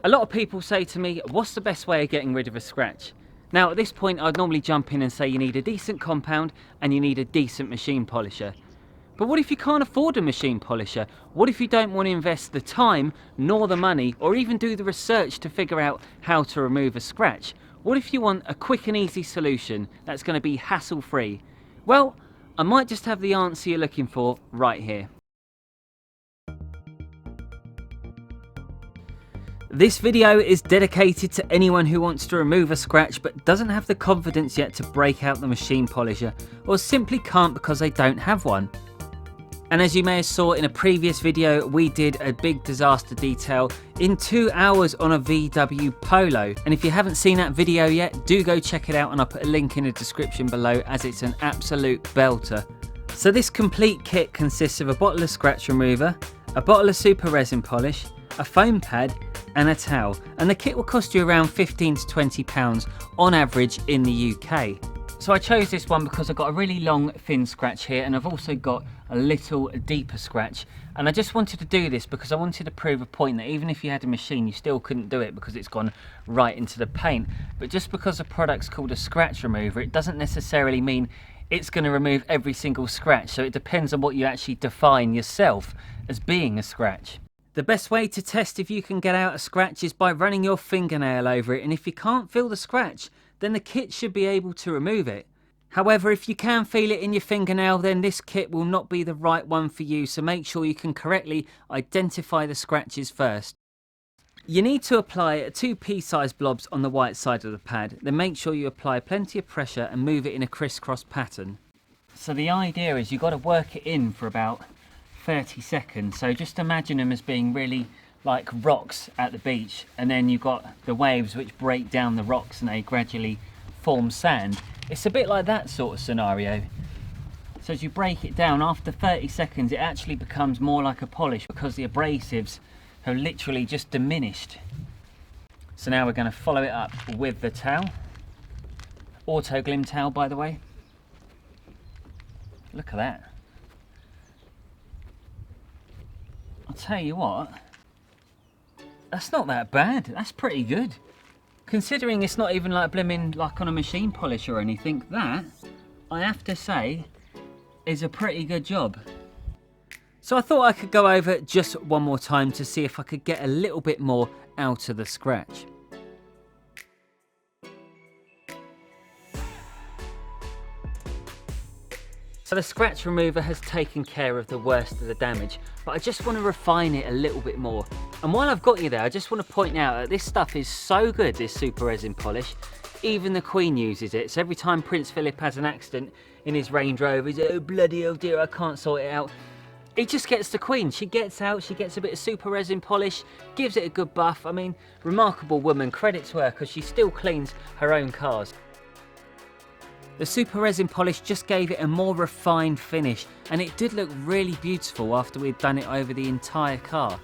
A lot of people say to me, what's the best way of getting rid of a scratch? Now at this point I'd normally jump in and say you need a decent compound and you need a decent machine polisher. But what if you can't afford a machine polisher? What if you don't want to invest the time nor the money or even do the research to figure out how to remove a scratch? What if you want a quick and easy solution that's going to be hassle free? Well, I might just have the answer you're looking for right here. This video is dedicated to anyone who wants to remove a scratch but doesn't have the confidence yet to break out the machine polisher, or simply can't because they don't have one. And as you may have saw in a previous video, we did a big disaster detail in 2 hours on a VW Polo. And if you haven't seen that video yet, do go check it out, and I'll put a link in the description below as it's an absolute belter. So this complete kit consists of a bottle of scratch remover, a bottle of super resin polish, a foam pad and a towel, and the kit will cost you around £15 to £20 on average in the UK. So I chose this one because I've got a really long thin scratch here, and I've also got a little deeper scratch, and I just wanted to do this because I wanted to prove a point that even if you had a machine you still couldn't do it because it's gone right into the paint. But just because a product's called a scratch remover, it doesn't necessarily mean it's going to remove every single scratch, so it depends on what you actually define yourself as being a scratch. The best way to test if you can get out a scratch is by running your fingernail over it, and if you can't feel the scratch, then the kit should be able to remove it. However, if you can feel it in your fingernail, then this kit will not be the right one for you, so make sure you can correctly identify the scratches first. You need to apply 2 pea-sized blobs on the white side of the pad, then make sure you apply plenty of pressure and move it in a crisscross pattern. So the idea is you've got to work it in for about 30 seconds, so just imagine them as being really like rocks at the beach, and then you've got the waves which break down the rocks and they gradually form sand. It's a bit like that sort of scenario. So as you break it down, after 30 seconds it actually becomes more like a polish because the abrasives have literally just diminished. So now we're going to follow it up with the towel. Autoglym towel, by the way. Look at that. I'll tell you what, that's not that bad. That's pretty good. Considering it's not even like blimmin' like on a machine polish or anything, that, I have to say, is a pretty good job. So I thought I could go over it just one more time to see if I could get a little bit more out of the scratch. So the scratch remover has taken care of the worst of the damage, but I just want to refine it a little bit more. And while I've got you there, I just want to point out that this stuff is so good, this super resin polish. Even the Queen uses it. So every time Prince Philip has an accident in his Range Rover, he's like, oh bloody oh dear, I can't sort it out. It just gets the Queen. She gets out, she gets a bit of super resin polish, gives it a good buff. I mean, remarkable woman, credit to her, because she still cleans her own cars. The super resin polish just gave it a more refined finish, and it did look really beautiful after we'd done it over the entire car.